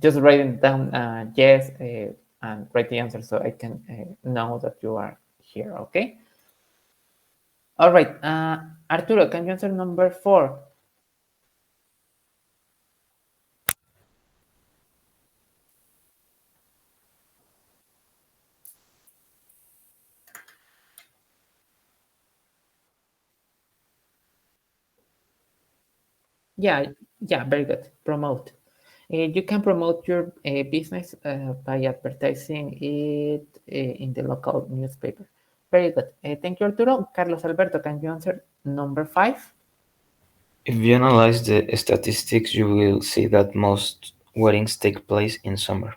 just writing down yes and write the answer so I can know that you are here, okay? All right, Arturo, can you answer number 4? Yeah, yeah, very good. Promote. You can promote your business by advertising it in the local newspaper. Very good. Thank you, Arturo. Carlos Alberto, can you answer number 5? If you analyze the statistics, you will see that most weddings take place in summer.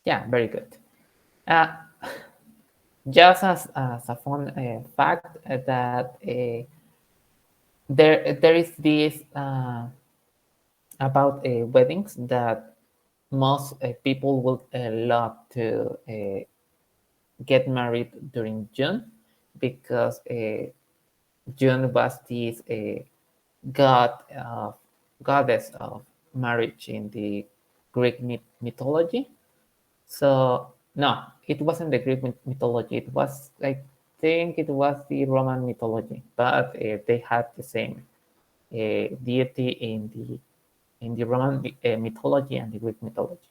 Yeah, very good. Uh, just as a fun fact that there is this about weddings that most people would love to get married during June because June was this god goddess of marriage in the Greek mythology. So no, it wasn't the Greek mythology. It was, I think, it was the Roman mythology, but they had the same deity in the Roman mythology and the Greek mythology.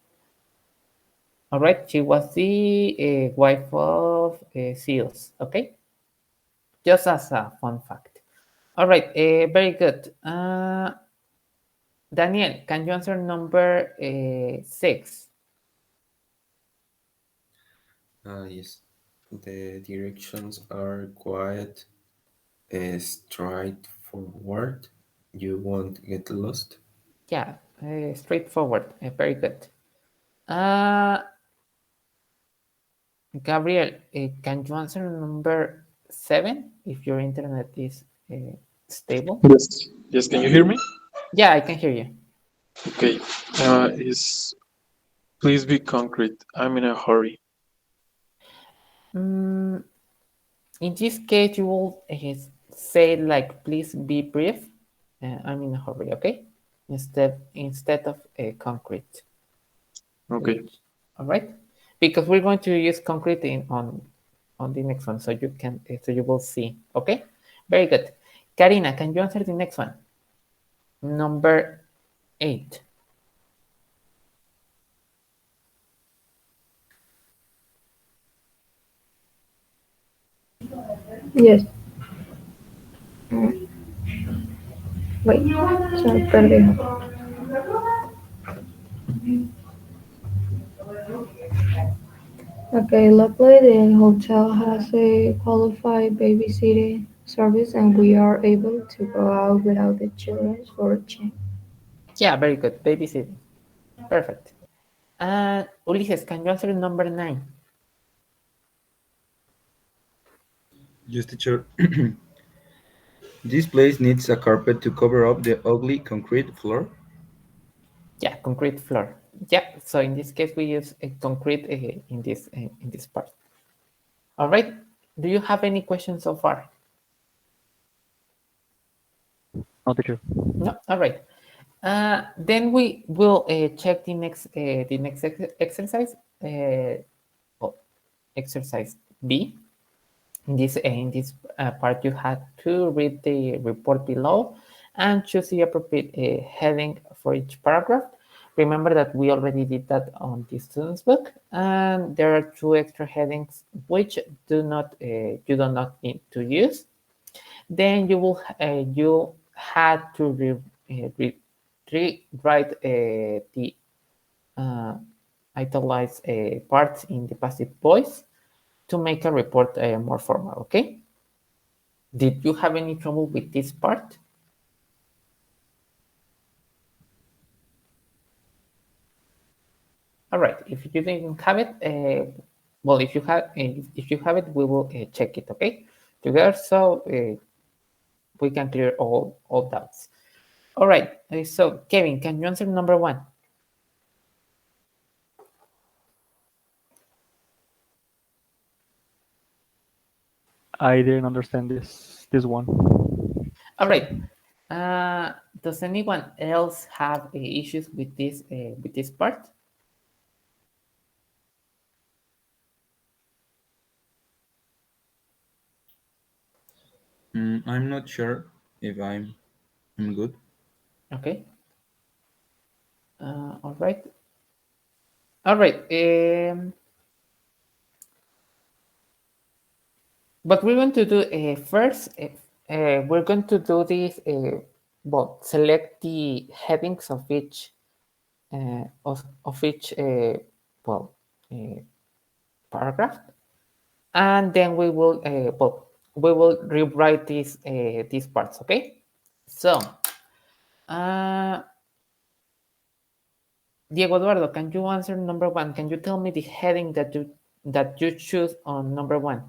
All right, she was the wife of Zeus. Okay, just as a fun fact. All right, very good. Daniel, can you answer number 6? Yes, the directions are quite straightforward. You won't get lost. Yeah, straightforward. Very good. Uh, Gabriel, can you answer number 7 if your internet is stable? Yes. Yes. Can you hear me? Yeah, I can hear you. Okay. Is please be concrete. I'm in a hurry. Mm, in this case, you will say like, please be brief. I'm in a hurry, okay? Instead of concrete. Okay. All right, because we're going to use concrete on the next one, so you can so you will see. Okay, very good. Karina, can you answer the next one? Number 8. Yes. Wait, sorry, perdí. Okay, luckily the hotel has a qualified babysitting service and we are able to go out without the children for a change. Yeah, very good. Babysitting. Perfect. And Ulises, can you answer number 9? Yes, teacher. This place needs a carpet to cover up the ugly concrete floor. Yeah, concrete floor. Yeah, so in this case we use a concrete in this part. All right. Do you have any questions so far? No, teacher. No. All right. Then we will check the next exercise. Oh, exercise B. In this part, you had to read the report below and choose the appropriate heading for each paragraph. Remember that we already did that on the student's book, and there are 2 extra headings which you do not need to use. Then you had to rewrite the uh, italicized parts in the passive voice to make a report more formal. Okay. Did you have any trouble with this part? All right. If you didn't have it, well, if you have it, we will check it. Okay, together, so we can clear all doubts. All right. So Kevin, can you answer number 1? I didn't understand this one. All right. Does anyone else have issues with this part? I'm not sure if I'm good. Okay. All right. All right. But we're going to do first. We're going to do this. Well, select the headings of each well uh, paragraph, and then we will rewrite these parts. Okay. So, uh, Diego Eduardo, can you answer number one? Can you tell me the heading that you choose on number one?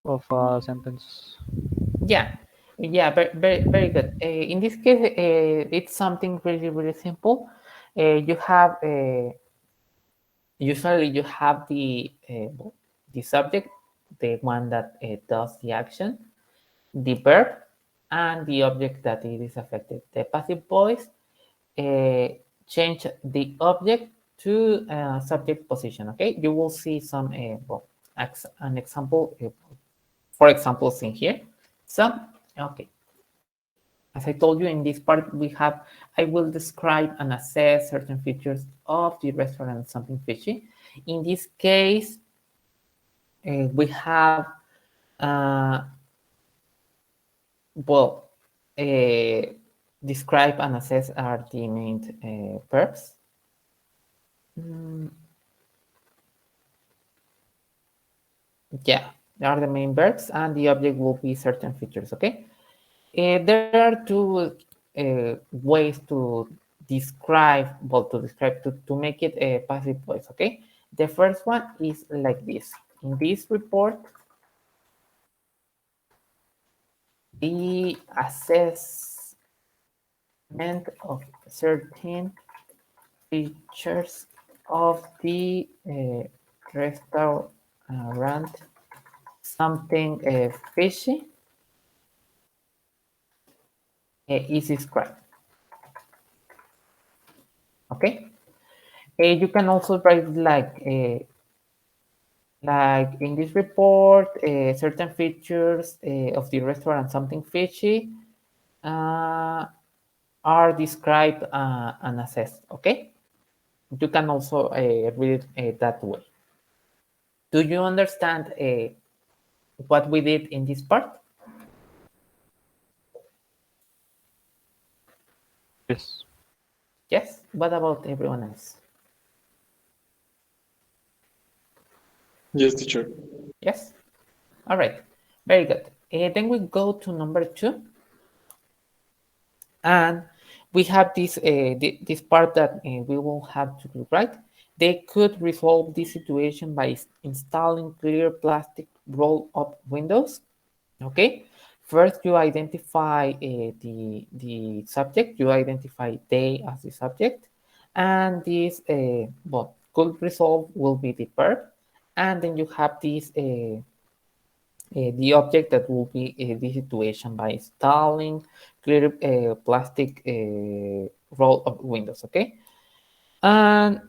of a sentence. Yeah, yeah, very good. In this case, it's something really simple. You have usually you have the subject, the one that does the action, the verb, and the object that it is affected. The passive voice uh, change the object to subject position. Okay, you will see some an example, for examples in here. So, okay, as I told you, in this part we have, I will describe and assess certain features of the restaurant something fishy. In this case, we have uh, well, uh, describe and assess are the main verbs. Mm, yeah, they are the main verbs, and the object will be certain features. Okay, there are two ways to describe, well, to make it a passive voice. Okay, the first one is like this. In this report, the assessment of certain features of the restaurant something fishy is described. Okay, you can also write like in this report, certain features of the restaurant something fishy uh, are described and assessed. Okay, you can also read it that way. Do you understand what we did in this part? Yes. Yes. What about everyone else? Yes, teacher. Yes. All right. Very good. Then we go to number 2, and we have this part that we will have to do right. They could resolve this situation by installing clear plastic roll-up windows. Okay. First, you identify the subject. You identify they as the subject, and this well, could resolve will be the verb, and then you have this the object that will be the situation by installing clear plastic roll of windows. Okay, and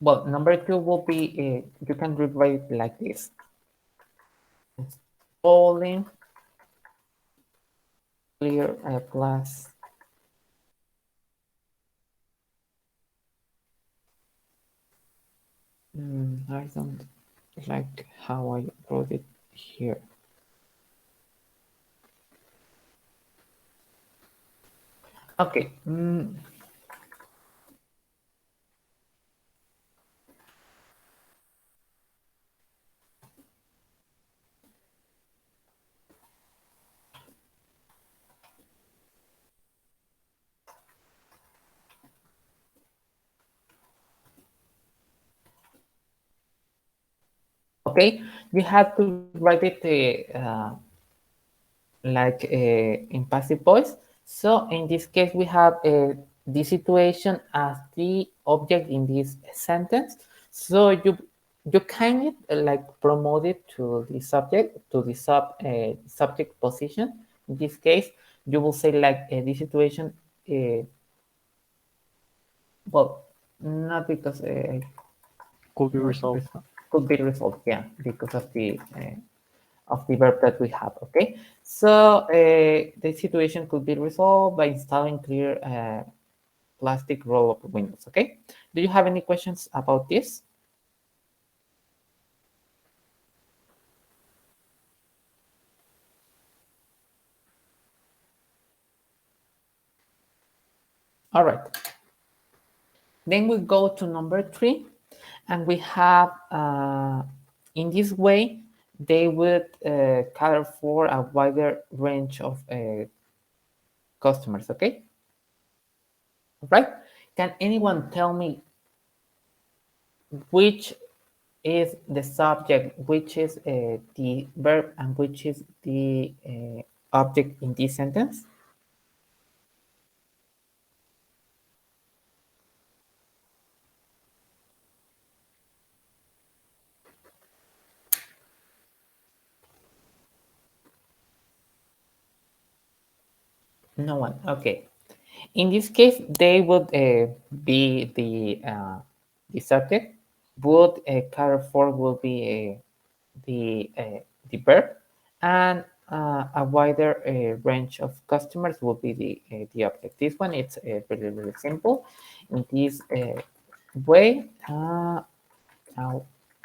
well, number 2 will be you can rewrite it like this: installing clear plastic. I don't like how I wrote it here. Okay. Okay, you have to write it like in passive voice. So in this case, we have the situation as the object in this sentence. So you kind of like promote it to the subject, to the subject position. In this case, you will say like the situation. Well, not because Could be not resolved. resolved, could be resolved. Yeah, because of the verb that we have. Okay, so the situation could be resolved by installing clear plastic roll-up windows. Okay, do you have any questions about this? All right, then we go to number 3, and we have in this way they would cater for a wider range of customers. Okay, right? Can anyone tell me which is the subject, which is the verb, and which is the object in this sentence? No one. Okay. In this case, they would be the subject. Would carry for will be the verb, and a wider range of customers will be the object. This one it's really really simple. In this way, a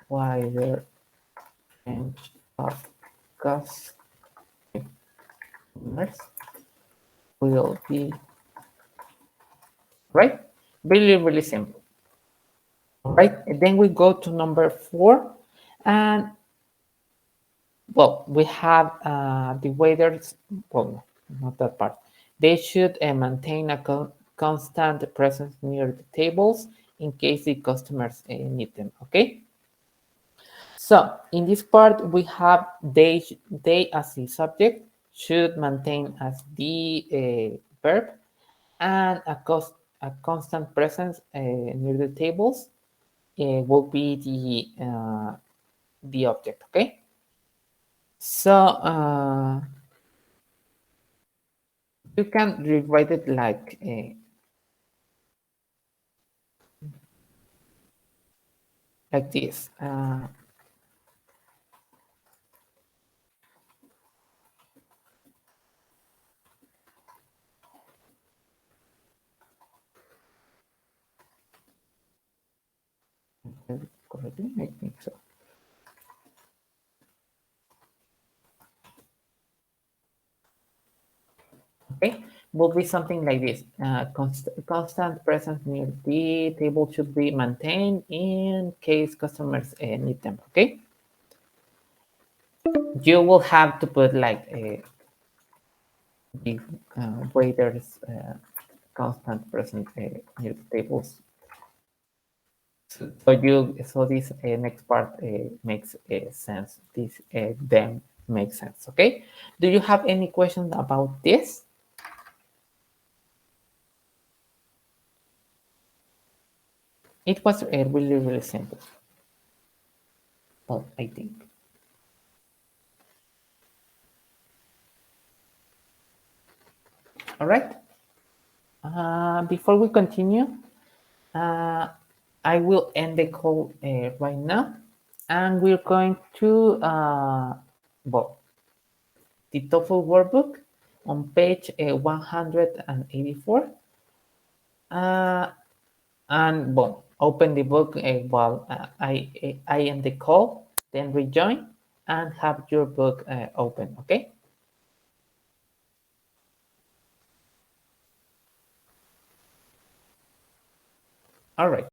wider range of customers will be right. Really really simple. Right. And then we go to number 4, and well, we have the waiters. Well, not that part. They should maintain a constant presence near the tables in case the customers need them. Okay. So in this part, we have they as the subject, should maintain as the verb, and a constant presence near the tables will be the object. Okay. So you can rewrite it like this. Correctly, I think so. Okay, will be something like this. Constant presence near the table should be maintained in case customers need them. Okay, you will have to put like the waiters constant present near the tables. So this next part makes sense. This them makes sense. Okay. Do you have any questions about this? It was really really simple. Well, I think. All right. Before we continue, uh, I will end the call right now, and we're going to well, the TOEFL workbook on page 184. And well, open the book while I end the call, then rejoin and have your book open. Okay. All right.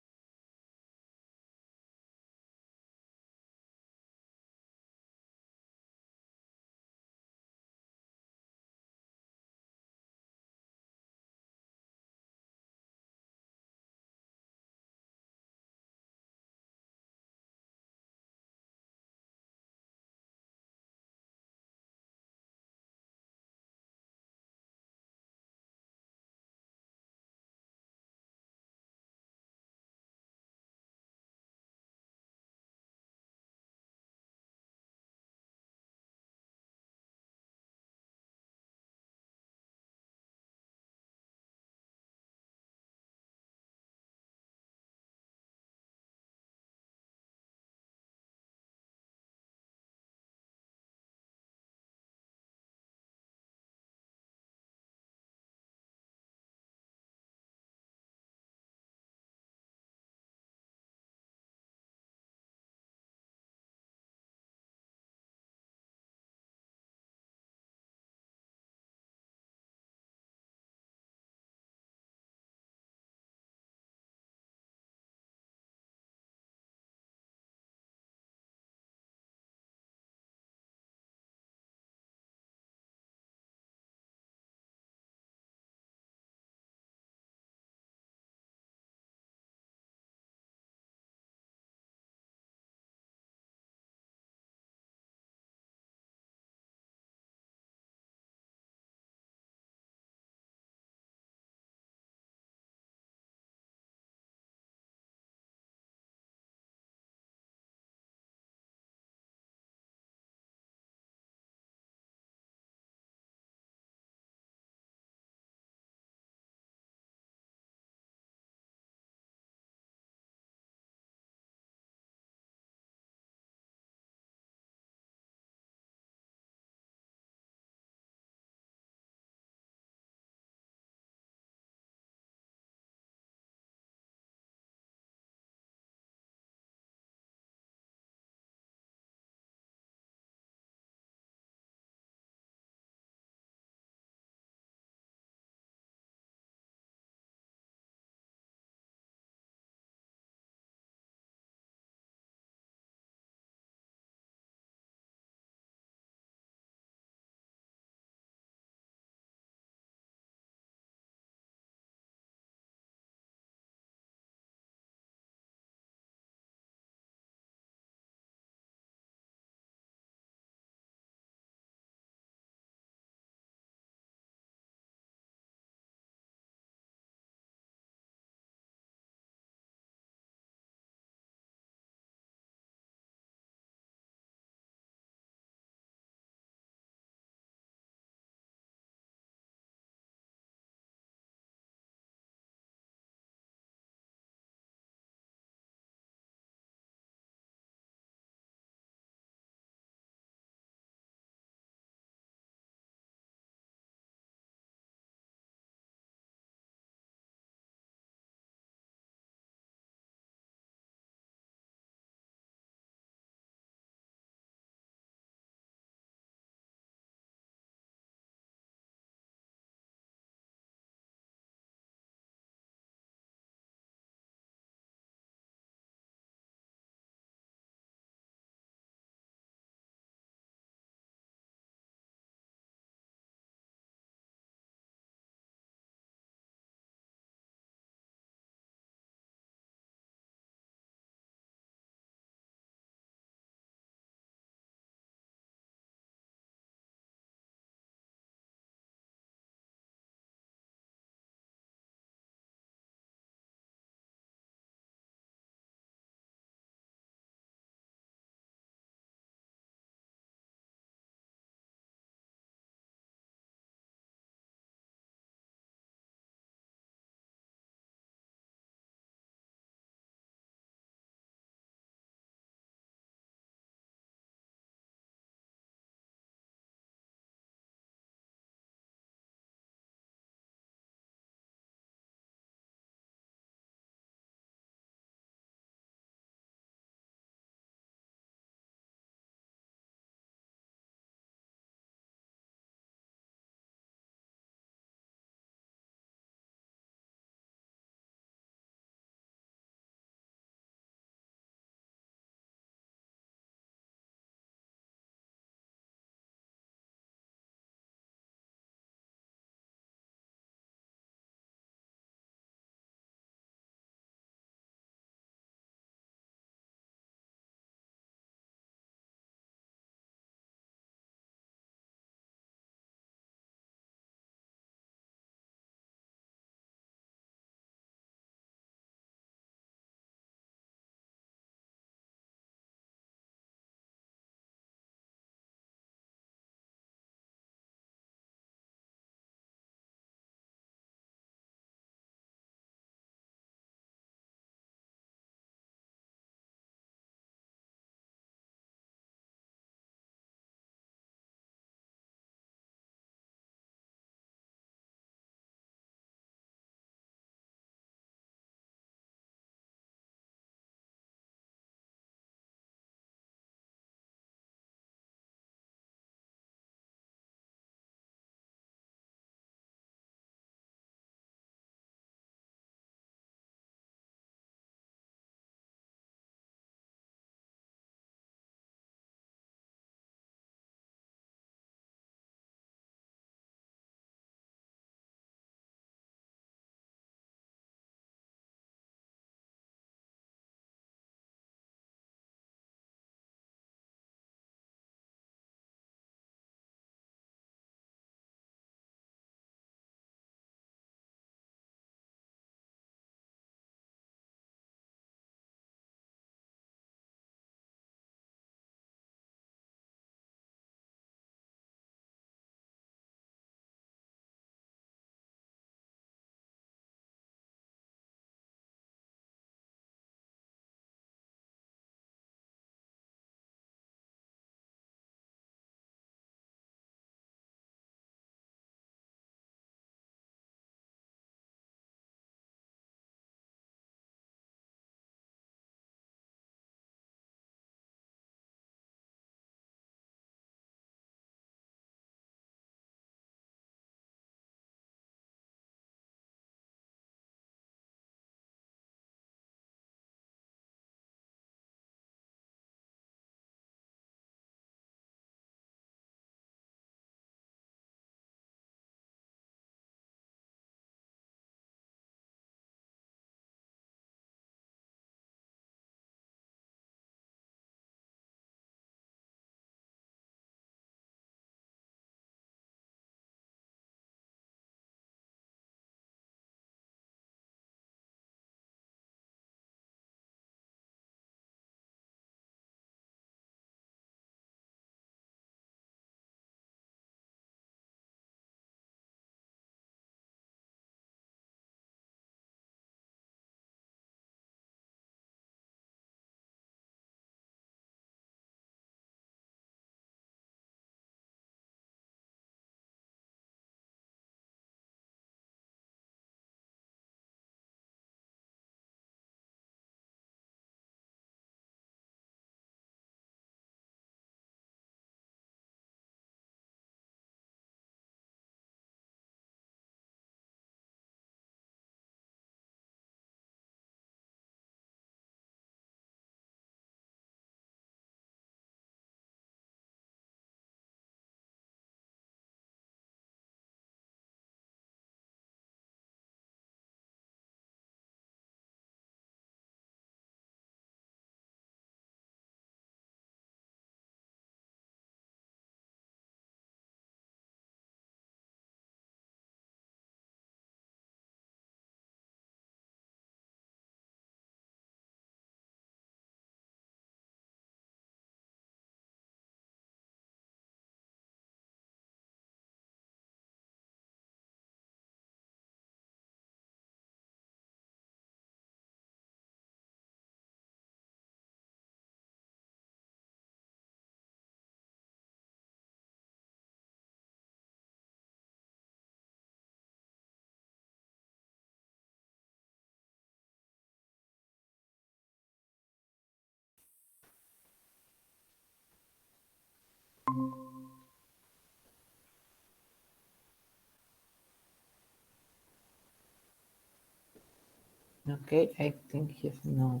Okay, I think he's not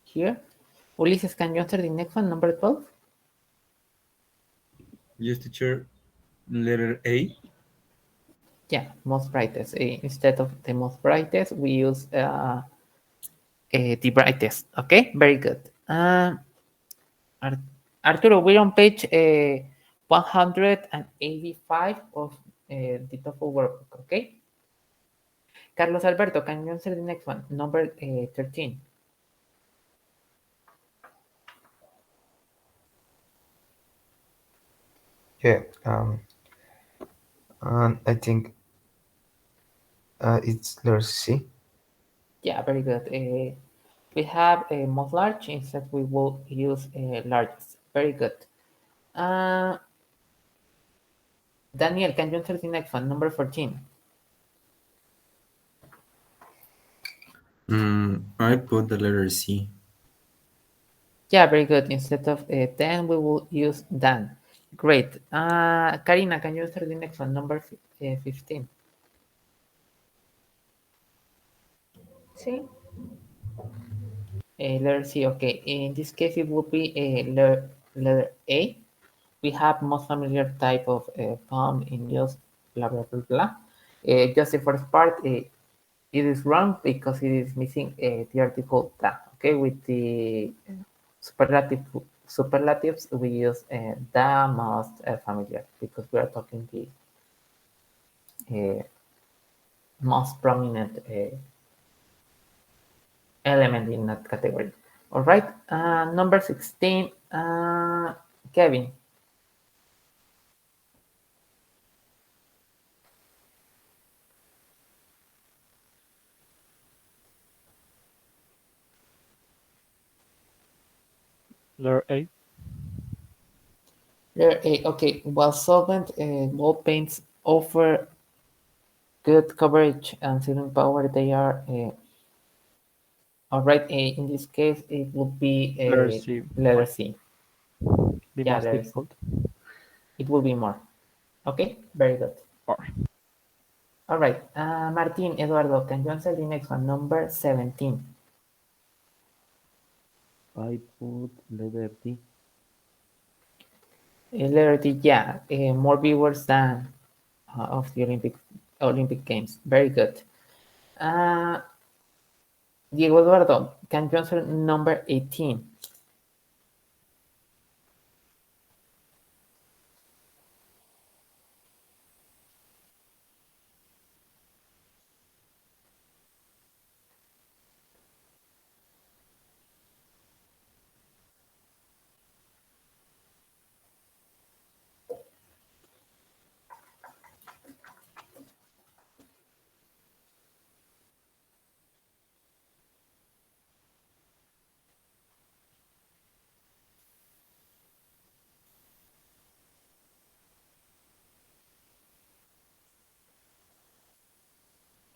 here. Ulises, can you answer the next one, number 12? Yes, teacher. Letter A. Yeah, most brightest. Instead of the most brightest, we use the brightest. Okay, very good. Ar- Arturo, we're on page 185 of the TOEFL workbook. Okay. Carlos Alberto, can you answer the next one? Number 13. Yeah, and I think it's letter C. Yeah, very good. We have a most large, instead we will use largest. Very good. Uh, Daniel, can you answer the next one? Number 14. I put the letter C. Yeah, very good. Instead of then, we will use dan. Great. Karina, can you answer the next one? Number 15. See? Letter C, okay. In this case, it would be letter A. We have most familiar type of found in just blah, blah, blah, blah. Just the first part, it is wrong because it is missing the article da, okay? With the superlatives, we use the most familiar because we are talking the uh, most prominent element in that category. All right, number 16, Kevin. Letter A. There, okay, while solvent wall paints offer good coverage and sealing power, they are all right. In this case, it would be Letter a C. letter More. C. The Yeah, most letter C. difficult. It will be more. Okay, very good. Or. All right, Martin, Eduardo, can you answer the next one? Number 17. I put letter D. Letter D, yeah, more viewers than of the Olympic Games. Very good. Uh, Diego Eduardo, can you answer number 18?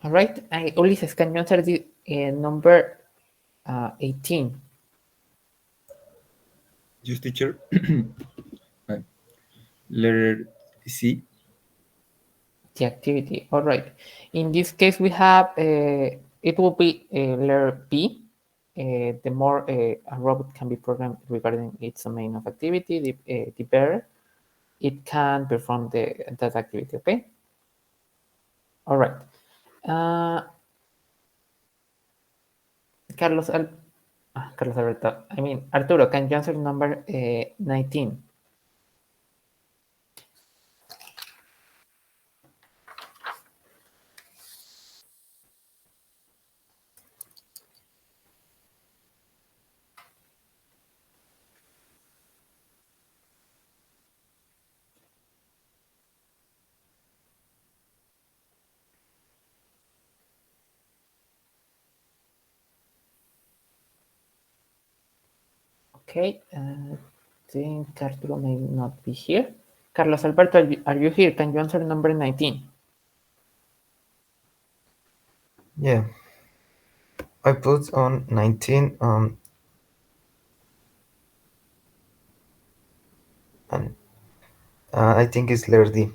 All right, Ulises, can you answer the number 18? Yes, teacher. Right. Letter C. The activity. All right. In this case, we have it will be letter B. The more a robot can be programmed regarding its domain of activity, the better it can perform that activity. Okay. All right. Uh, Carlos, Carlos Alberto. I mean Arturo. Can you answer number 19? Okay. Think Arturo may not be here. Carlos Alberto, are you here? Can you answer number 19? Yeah, I put on 19 and I think it's letter D.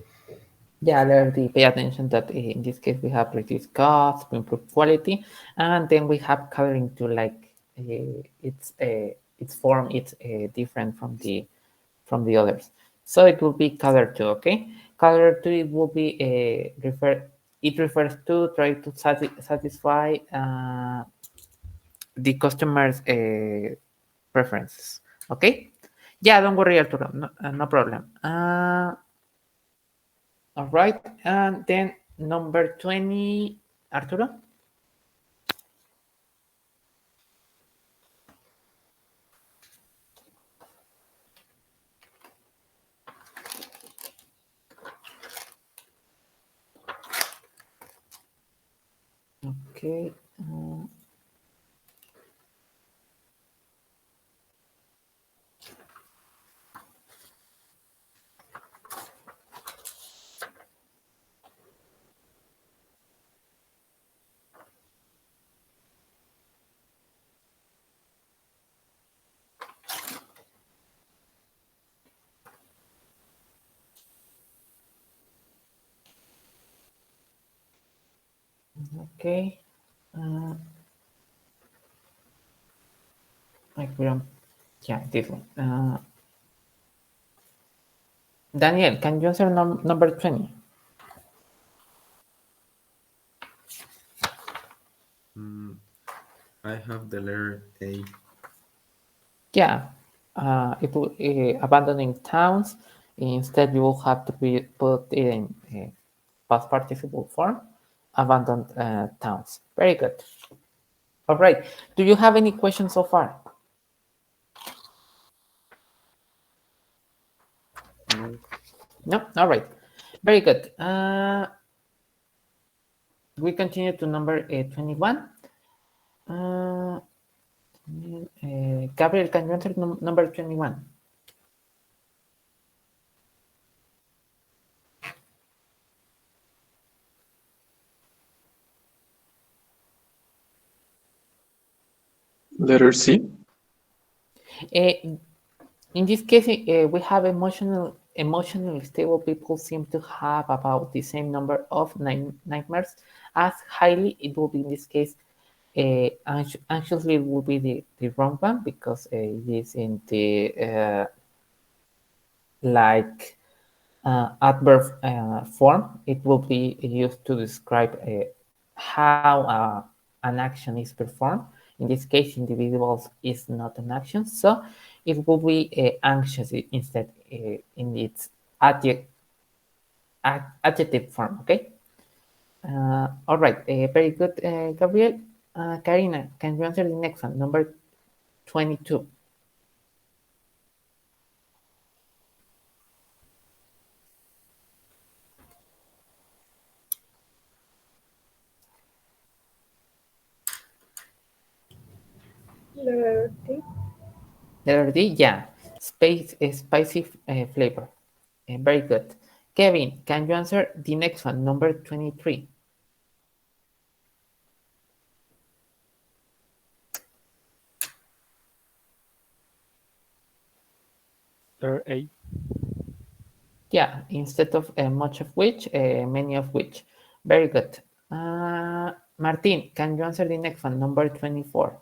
Yeah, letter D, pay attention that in this case we have reduced costs to improve quality, and then we have coloring to like its form. It's different from the others, so it will be color two. Okay, color two it will be refer. It refers to try to satisfy the customer's preferences. Okay, yeah, don't worry, Arturo, no problem. All right, and then number 20, Arturo. Okay. Okay. Uh, like we don't, yeah, this one. Daniel, can you answer number 20? Mm, I have the letter A. Yeah. It will abandoning towns. Instead, you will have to be put in past participle form. Abandoned towns. Very good. All right. Do you have any questions so far? No. No. All right. Very good. We continue to number 21. Uh, Gabriel, can you answer number 21? Letter C. Uh, in this case, we have emotionally stable people seem to have about the same number of nightmares as highly. It will be in this case, anxiously will be the wrong one because it is in the like adverb form. It will be used to describe how an action is performed. In this case, individuals is not an action, so it will be anxious instead in its adjective form. Okay. All right. Very good, Gabriel. Karina, can you answer the next one, number 22? Letter D. Letter D, yeah. Spicy flavor. Very good. Kevin, can you answer the next one, number 23? Letter A. Yeah, instead of much of which, many of which. Very good. Martin, can you answer the next one, number 24?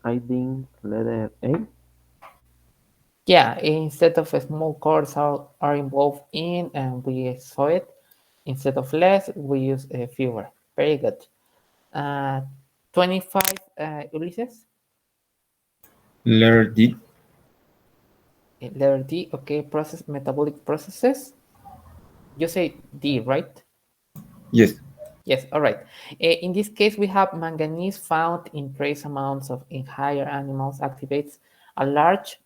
I think letter A. Yeah, instead of a small cores are involved in, and we saw it. Instead of less, we use fewer. Very good. Uh, 25, Ulises? Letter D. Letter D, okay, metabolic processes. You say D, right? Yes. Yes, all right. In this case, we have manganese found in trace amounts in higher animals activates a large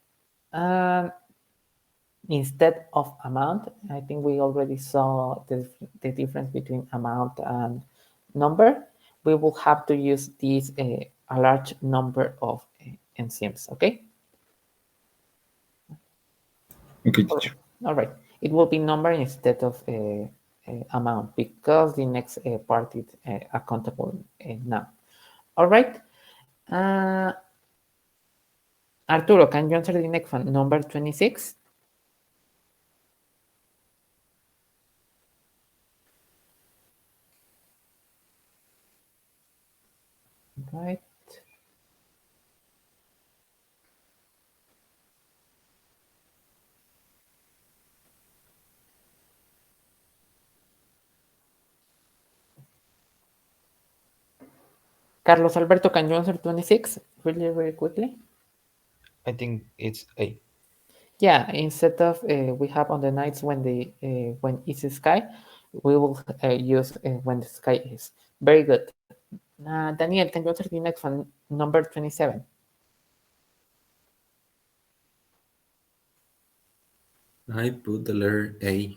instead of amount. I think we already saw the difference between amount and number. We will have to use these a large number of enzymes, okay? Okay, All teacher. all right. It will be number instead of amount because the next part is accountable now. All right. Uh, Arturo, can you answer the next one? Number 26? right. Carlos Alberto, can you answer 26 really, really quickly? I think it's A. Yeah, instead of we have on the nights when it's sky, we will use when the sky is. Very good. Daniel, can you answer the next one, number 27? I put the letter A.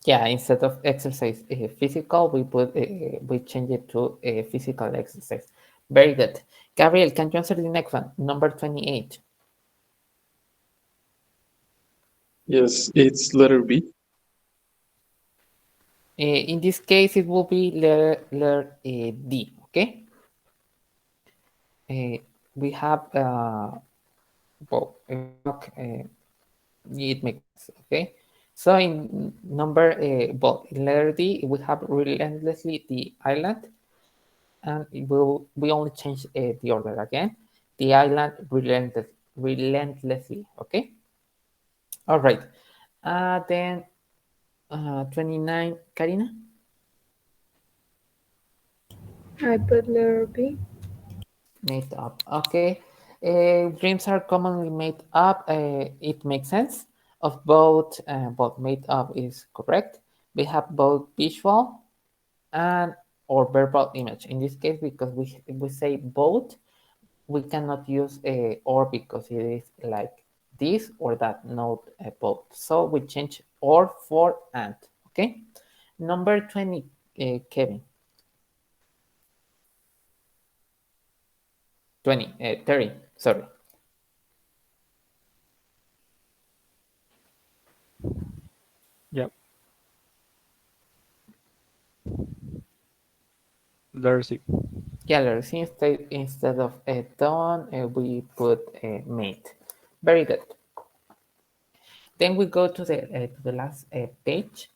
Yeah, instead of exercise physical, we change it to physical exercise. Very good. Gabriel, can you answer the next one, number 28? Yes, it's letter B. In this case, it will be letter D. Okay. Uh, we have well, walk. It makes sense. Okay. So in number well, in letter D, we have relentlessly the island, and we only change the order again. The island relentlessly. Okay. All right. Then 29, Karina. I put letter B. Made up. Okay. Dreams are commonly made up. It makes sense. Of both made up is correct. We have both visual and or verbal image. In this case, because we say both, we cannot use or because it is like this or that, not both. So we change or for and. Okay. Number 20, Kevin. 20, 30. Sorry. Yeah. Letter C. Yeah, see, instead of a done, we put a made. Very good. Then we go to the last page,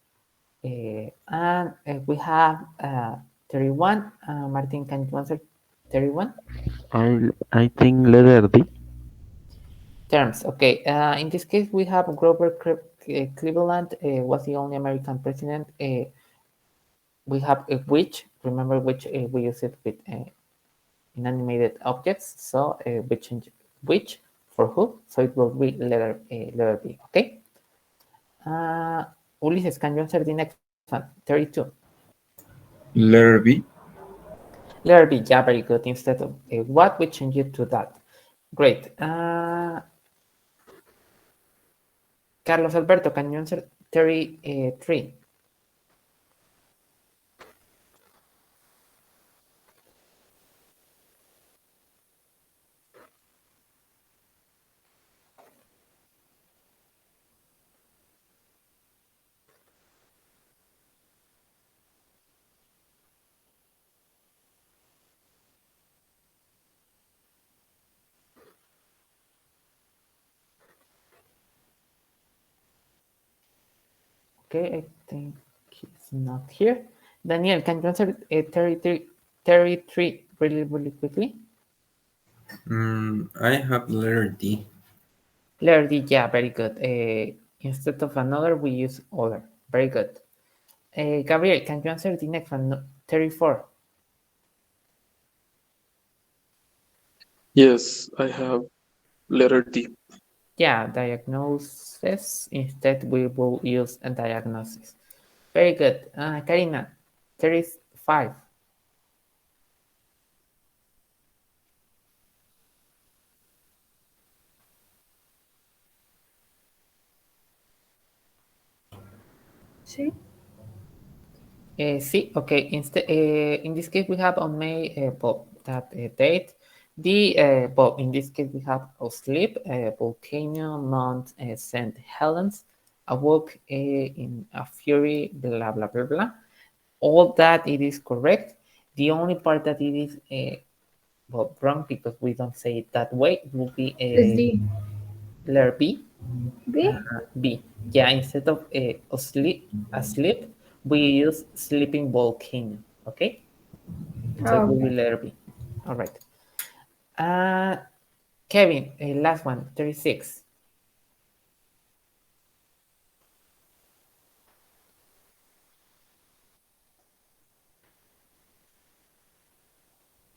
and we have 31. Martin, can you answer 31? I think letter D. Terms. Okay. In this case, we have Grover Cleveland was the only American president. We have a which. Remember which we use it with inanimated objects. So we change which for who. So it will be letter B. Okay. Uh, Ulises, can you answer the next one? 32. Letter B. Letter B. Yeah, very good. Instead of what, we change it to that. Great. Carlos Alberto, can you answer 33? Okay, I think he's not here. Daniel, can you answer 33, 33 really, really quickly? I have letter D. Letter D, yeah, very good. Instead of another, we use other. Very good. Gabriel, can you answer the next one? 34. Yes, I have letter D. Yeah, diagnosis. Instead, we will use a diagnosis. Very good. Karina, 35. See? See, okay. In this case, we have on May well, that date. The well, in this case, we have asleep, volcano, Mount St. Helens, awoke in a fury, blah blah blah blah. All that it is correct. The only part that it is well wrong because we don't say it that way will be It's D. letter B. B? B. Yeah, instead of asleep, we use sleeping volcano. Okay, so it Oh, will be okay. letter B. All right. Uh, Kevin, last one, 36.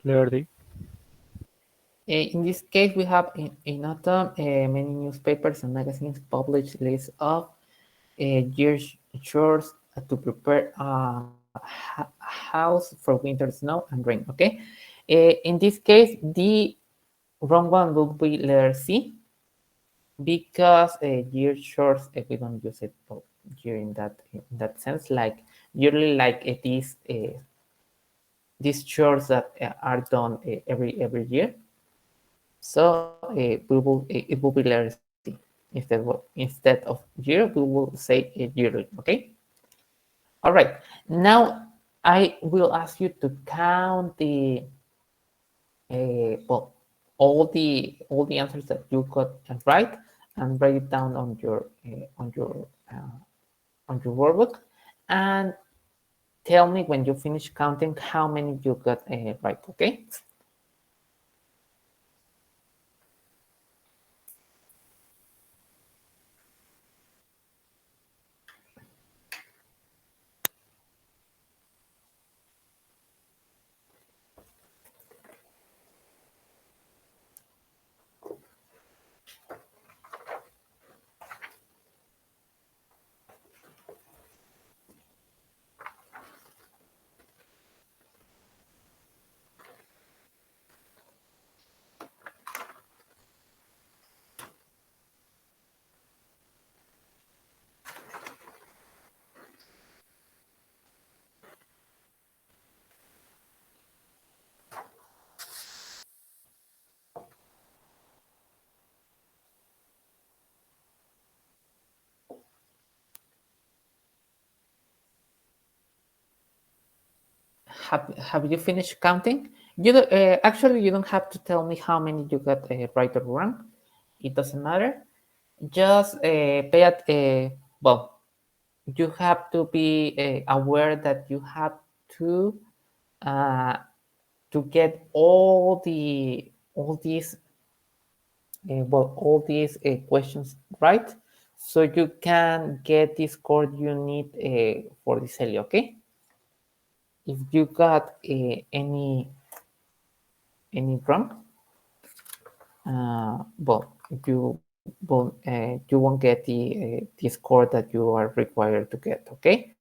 Letter D. In this case, we have in autumn many newspapers and magazines publish lists of year chores to prepare a house for winter snow and rain. Okay, in this case, the wrong one will be letter C because year chores we don't use it for year in that sense. Like yearly, like these chores that are done every year. So it will be letter C instead of year. We will say yearly. Okay. All right. Now I will ask you to count the well all the answers that you got right and write it down on your workbook and tell me when you finish counting how many you got right. Okay. Have you finished counting? You don't, actually you don't have to tell me how many you got right or wrong. It doesn't matter. Just pay at well. You have to be aware that you have to uh, to get all these all these questions right, so you can get the score you need for the celly. Okay. If you got any wrong, you you won't get the score that you are required to get. Okay,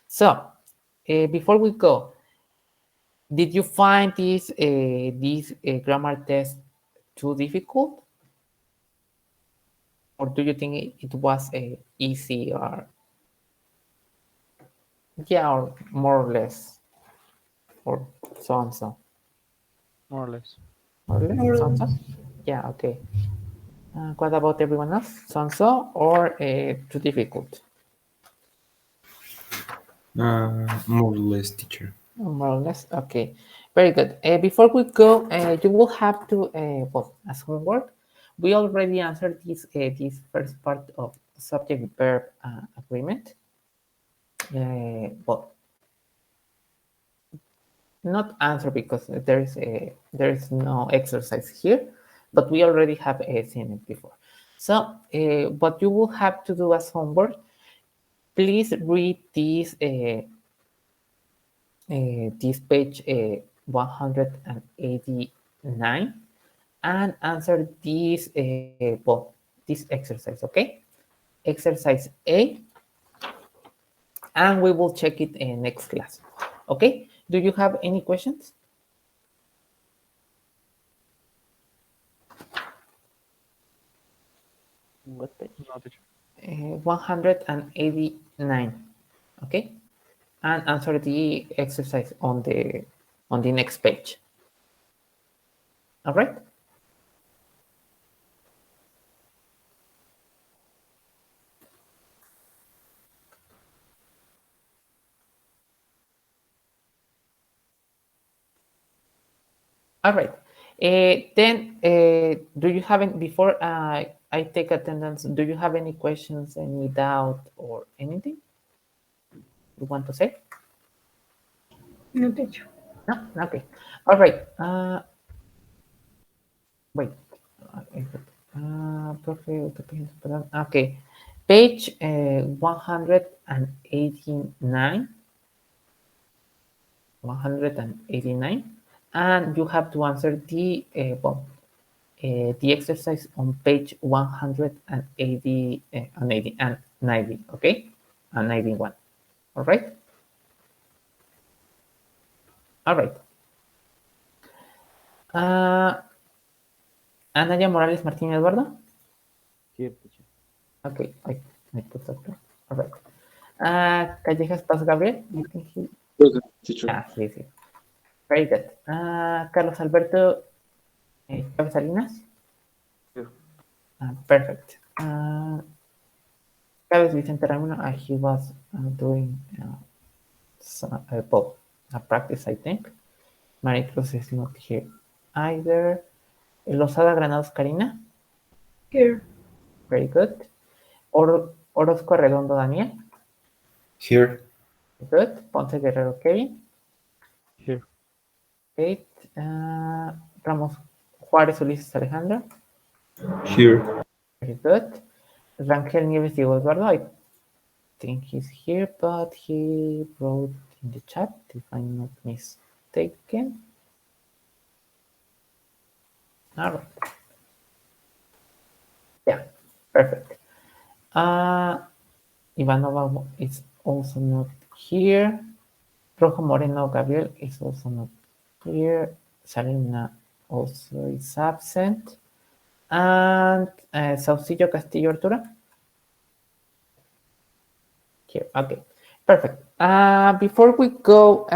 so before we go, did you find this grammar test too difficult, or do you think it was easy, or yeah, or more or less, or so and so, More or less. more or less, More or so and so? less. Yeah, okay. What about everyone else? So and so, or too difficult? More or less, teacher. More or less. Okay, very good. Before we go, you will have to, as homework, we already answered this first part of subject verb agreement. Well, not answer because there is no exercise here, but we already have seen it before. So, what you will have to do as homework, please read this page 189 and answer this exercise. Okay, exercise A, and we will check it in next class. Okay, do you have any questions? What page? No, teacher. 189. Okay, and answer the exercise on the next page. All right. All right. Then, do you have any, before I take attendance, do you have any questions, any doubt, or anything you want to say? No teacher. No? Okay. All right. Wait. Okay. Page 189. 189, and you have to answer the exercise on page 180 and 80 and 90. Okay, and 91. All right. All right. Anaya Morales Martin Eduardo. Here, teacher. Okay, I put that there. All right. Callejas Paz Gabriel. I think he. Present, teacher. Ah, sí. Very good. Carlos Alberto Chávez Salinas. Here. Perfect. Chávez Vicente Ramiro, he was doing a practice, I think. Maricruz is not here either. Lozada Granados Karina, Here. very good. Orozco Redondo Daniel, Here. good. Ponce Guerrero Kevin, Here. great. Ramos Juárez Ulises Alejandro, Here. very good. Rangel Nieves Diego Eduardo, I think he's here, but he wrote in the chat, if I'm not mistaken. All right. Yeah, perfect. Ivanova is also not here. Rojo Moreno Gabriel is also not here. Salina also is absent. And Saucillo Castillo Arturo? Here, okay. Perfect. Before we go,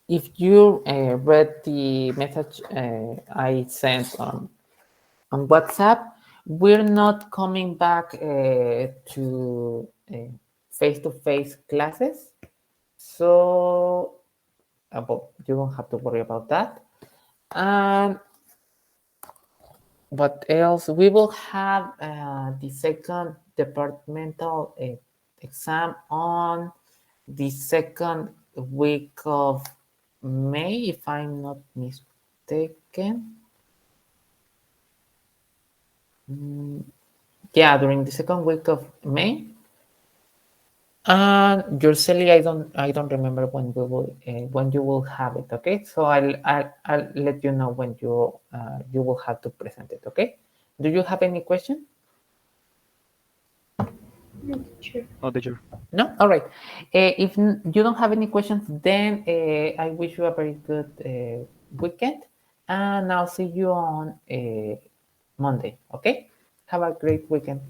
if you read the message I sent on WhatsApp, we're not coming back to face-to-face classes. So well, you don't have to worry about that. And what else? We will have the second departmental exam on the second week of May, if I'm not mistaken. Yeah, during the second week of May. And usually I don't remember when you will have it. Okay, so I'll let you know when you will have to present it. Okay, do you have any question? No, teacher. No, teacher. No, all right. If you don't have any questions, then I wish you a very good weekend, and I'll see you on Monday. Okay, have a great weekend.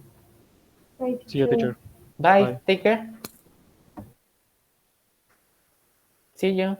Bye, See you, teacher. teacher. Bye. Bye. Take care. See you.